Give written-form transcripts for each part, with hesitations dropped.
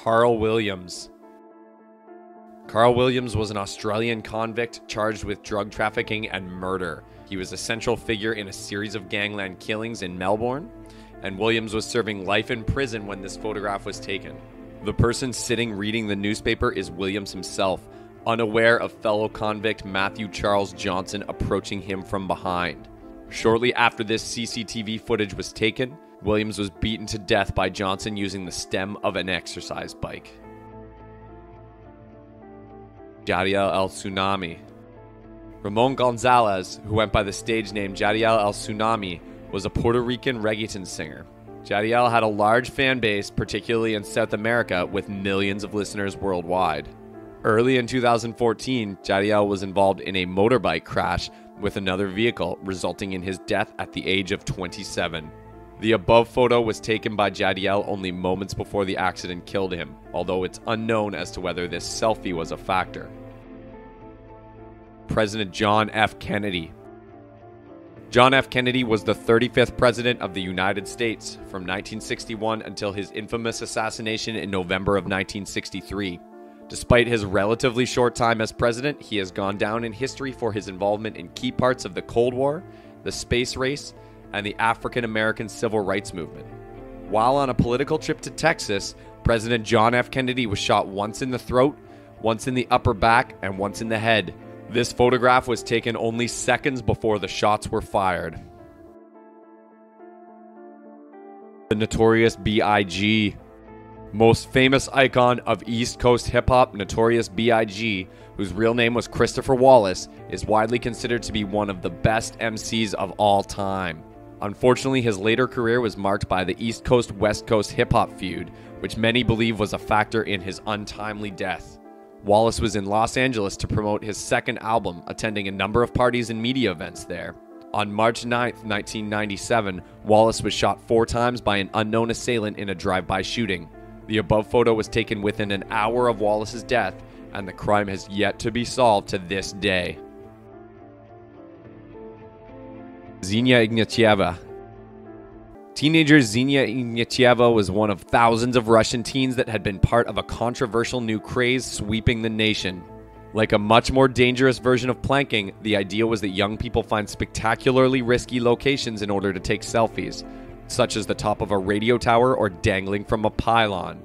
Carl Williams. Carl Williams was an Australian convict charged with drug trafficking and murder. He was a central figure in a series of gangland killings in Melbourne, and Williams was serving life in prison when this photograph was taken. The person sitting reading the newspaper is Williams himself, unaware of fellow convict Matthew Charles Johnson approaching him from behind. Shortly after this CCTV footage was taken, Williams was beaten to death by Johnson using the stem of an exercise bike. Jadiel El Tsunami. Ramon Gonzalez, who went by the stage name Jadiel El Tsunami, was a Puerto Rican reggaeton singer. Jadiel had a large fan base, particularly in South America, with millions of listeners worldwide. Early in 2014, Jadiel was involved in a motorbike crash with another vehicle, resulting in his death at the age of 27. The above photo was taken by Jadiel only moments before the accident killed him, although it's unknown as to whether this selfie was a factor. President John F. Kennedy. John F. Kennedy was the 35th President of the United States from 1961 until his infamous assassination in November of 1963. Despite his relatively short time as president, he has gone down in history for his involvement in key parts of the Cold War, the space race, and the African American Civil Rights Movement. While on a political trip to Texas, President John F. Kennedy was shot once in the throat, once in the upper back, and once in the head. This photograph was taken only seconds before the shots were fired. The Notorious B.I.G. Most famous icon of East Coast hip-hop, Notorious B.I.G., whose real name was Christopher Wallace, is widely considered to be one of the best MCs of all time. Unfortunately, his later career was marked by the East Coast-West Coast hip-hop feud, which many believe was a factor in his untimely death. Wallace was in Los Angeles to promote his second album, attending a number of parties and media events there. On March 9, 1997, Wallace was shot 4 times by an unknown assailant in a drive-by shooting. The above photo was taken within an hour of Wallace's death, and the crime has yet to be solved to this day. Xenia Ignatieva. Teenager Xenia Ignatieva was one of thousands of Russian teens that had been part of a controversial new craze sweeping the nation. Like a much more dangerous version of planking, the idea was that young people find spectacularly risky locations in order to take selfies, such as the top of a radio tower or dangling from a pylon.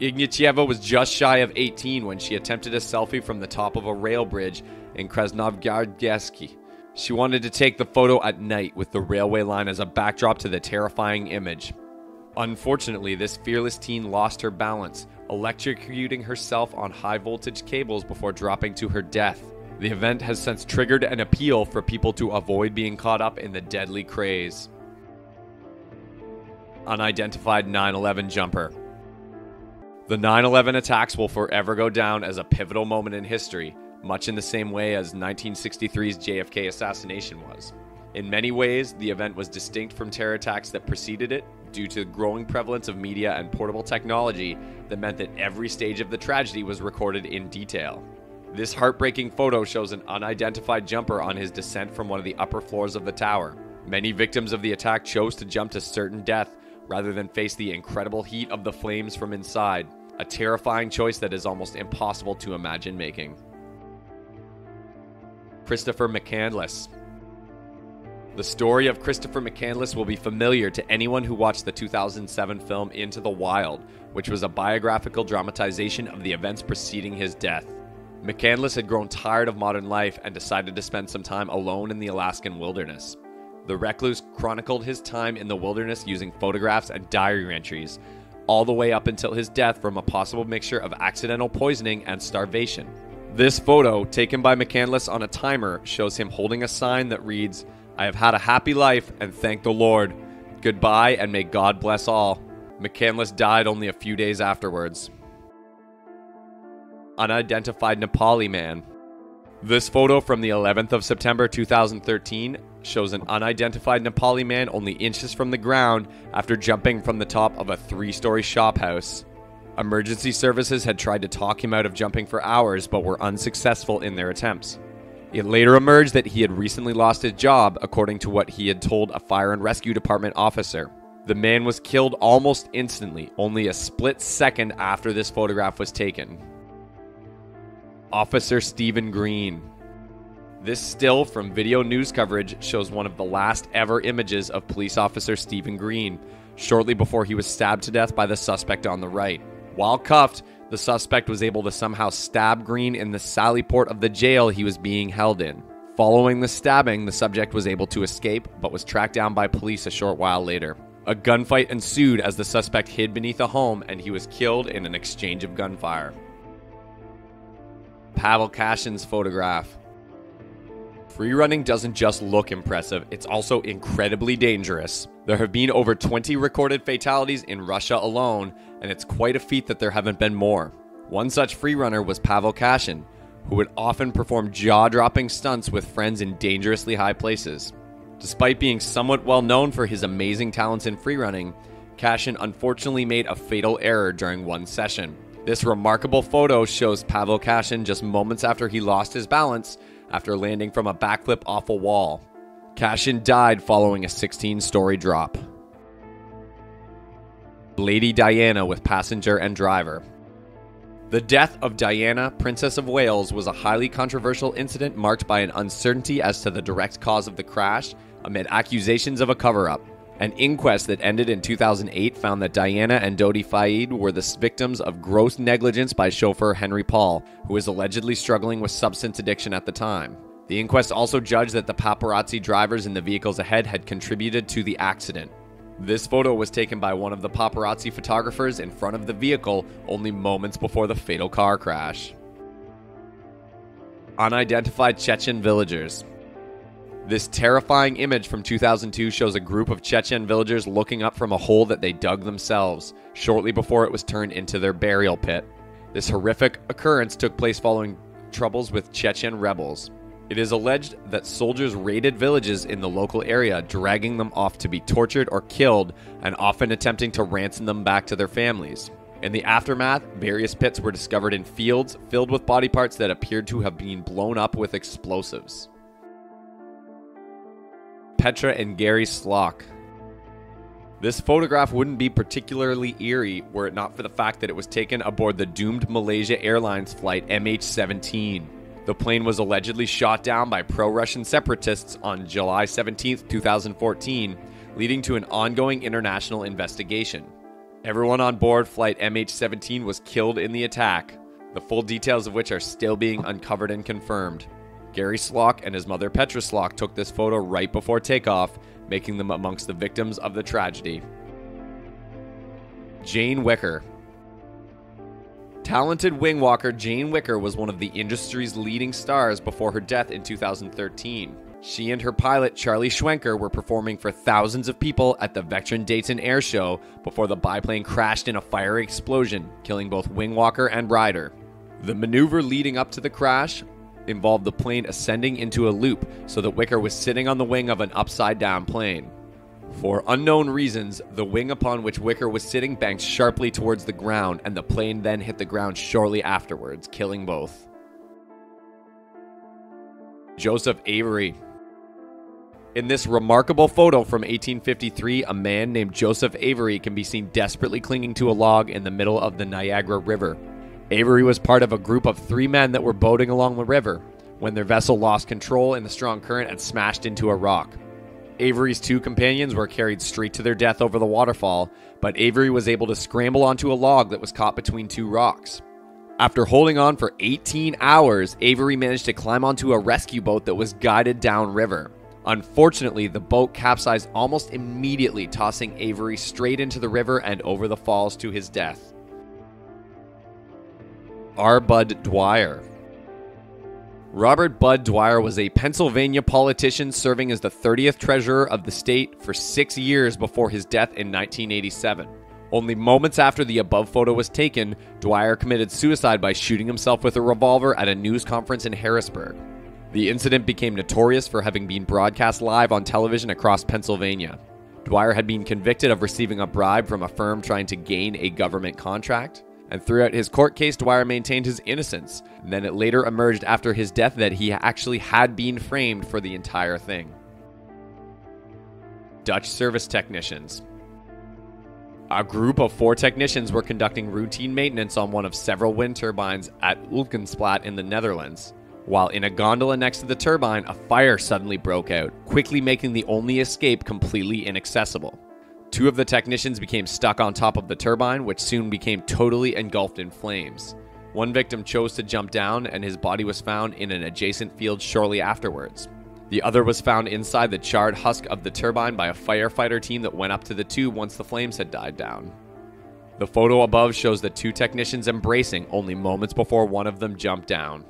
Ignatieva was just shy of 18 when she attempted a selfie from the top of a rail bridge in Krasnoyarsk. She wanted to take the photo at night with the railway line as a backdrop to the terrifying image. Unfortunately, this fearless teen lost her balance, electrocuting herself on high-voltage cables before dropping to her death. The event has since triggered an appeal for people to avoid being caught up in the deadly craze. Unidentified 9/11 jumper. The 9/11 attacks will forever go down as a pivotal moment in history, much in the same way as 1963's JFK assassination was. In many ways, the event was distinct from terror attacks that preceded it due to the growing prevalence of media and portable technology that meant that every stage of the tragedy was recorded in detail. This heartbreaking photo shows an unidentified jumper on his descent from one of the upper floors of the tower. Many victims of the attack chose to jump to certain death rather than face the incredible heat of the flames from inside, a terrifying choice that is almost impossible to imagine making. Christopher McCandless. The story of Christopher McCandless will be familiar to anyone who watched the 2007 film Into the Wild, which was a biographical dramatization of the events preceding his death. McCandless had grown tired of modern life and decided to spend some time alone in the Alaskan wilderness. The recluse chronicled his time in the wilderness using photographs and diary entries, all the way up until his death from a possible mixture of accidental poisoning and starvation. This photo, taken by McCandless on a timer, shows him holding a sign that reads, "I have had a happy life and thank the Lord. Goodbye and may God bless all." McCandless died only a few days afterwards. Unidentified Nepali man. This photo from the 11th of September 2013 shows an unidentified Nepali man only inches from the ground after jumping from the top of a 3-story shop house. Emergency services had tried to talk him out of jumping for hours but were unsuccessful in their attempts. It later emerged that he had recently lost his job, according to what he had told a fire and rescue department officer. The man was killed almost instantly, only a split second after this photograph was taken. Officer Stephen Green. This still from video news coverage shows one of the last ever images of police officer Stephen Green, shortly before he was stabbed to death by the suspect on the right. While cuffed, the suspect was able to somehow stab Green in the sally port of the jail he was being held in. Following the stabbing, the subject was able to escape, but was tracked down by police a short while later. A gunfight ensued as the suspect hid beneath a home, and he was killed in an exchange of gunfire. Pavel Kashin's photograph. Freerunning doesn't just look impressive, it's also incredibly dangerous. There have been over 20 recorded fatalities in Russia alone, and it's quite a feat that there haven't been more. One such freerunner was Pavel Kashin, who would often perform jaw-dropping stunts with friends in dangerously high places. Despite being somewhat well known for his amazing talents in freerunning, Kashin unfortunately made a fatal error during one session. This remarkable photo shows Pavel Kashin just moments after he lost his balance after landing from a backflip off a wall. Kashin died following a 16-story drop. Lady Diana with passenger and driver. The death of Diana, Princess of Wales, was a highly controversial incident marked by an uncertainty as to the direct cause of the crash amid accusations of a cover-up. An inquest that ended in 2008 found that Diana and Dodi Fayed were the victims of gross negligence by chauffeur Henry Paul, who was allegedly struggling with substance addiction at the time. The inquest also judged that the paparazzi drivers in the vehicles ahead had contributed to the accident. This photo was taken by one of the paparazzi photographers in front of the vehicle only moments before the fatal car crash. Unidentified Chechen villagers. This terrifying image from 2002 shows a group of Chechen villagers looking up from a hole that they dug themselves, shortly before it was turned into their burial pit. This horrific occurrence took place following troubles with Chechen rebels. It is alleged that soldiers raided villages in the local area, dragging them off to be tortured or killed, and often attempting to ransom them back to their families. In the aftermath, various pits were discovered in fields filled with body parts that appeared to have been blown up with explosives. Petra and Gary Slock. This photograph wouldn't be particularly eerie were it not for the fact that it was taken aboard the doomed Malaysia Airlines flight MH17. The plane was allegedly shot down by pro-Russian separatists on July 17, 2014, leading to an ongoing international investigation. Everyone on board flight MH17 was killed in the attack, the full details of which are still being uncovered and confirmed. Gary Slock and his mother Petra Slock took this photo right before takeoff, making them amongst the victims of the tragedy. Jane Wicker. Talented wing walker Jane Wicker was one of the industry's leading stars before her death in 2013. She and her pilot Charlie Schwenker were performing for thousands of people at the Vectron Dayton Air Show before the biplane crashed in a fiery explosion, killing both wing walker and rider. The maneuver leading up to the crash involved the plane ascending into a loop so that Wicker was sitting on the wing of an upside-down plane. For unknown reasons, the wing upon which Wicker was sitting banked sharply towards the ground, and the plane then hit the ground shortly afterwards, killing both. Joseph Avery. In this remarkable photo from 1853, a man named Joseph Avery can be seen desperately clinging to a log in the middle of the Niagara River. Avery was part of a group of 3 men that were boating along the river when their vessel lost control in the strong current and smashed into a rock. Avery's 2 companions were carried straight to their death over the waterfall, but Avery was able to scramble onto a log that was caught between 2 rocks. After holding on for 18 hours, Avery managed to climb onto a rescue boat that was guided downriver. Unfortunately, the boat capsized almost immediately, tossing Avery straight into the river and over the falls to his death. R. Bud Dwyer. Robert Bud Dwyer was a Pennsylvania politician serving as the 30th treasurer of the state for 6 years before his death in 1987. Only moments after the above photo was taken, Dwyer committed suicide by shooting himself with a revolver at a news conference in Harrisburg. The incident became notorious for having been broadcast live on television across Pennsylvania. Dwyer had been convicted of receiving a bribe from a firm trying to gain a government contract. And throughout his court case, Dwyer maintained his innocence. And then it later emerged after his death that he actually had been framed for the entire thing. Dutch service technicians. A group of 4 technicians were conducting routine maintenance on one of several wind turbines at Ulkensplat in the Netherlands. While in a gondola next to the turbine, a fire suddenly broke out, quickly making the only escape completely inaccessible. 2 of the technicians became stuck on top of the turbine, which soon became totally engulfed in flames. One victim chose to jump down, and his body was found in an adjacent field shortly afterwards. The other was found inside the charred husk of the turbine by a firefighter team that went up to the tube once the flames had died down. The photo above shows the 2 technicians embracing only moments before one of them jumped down.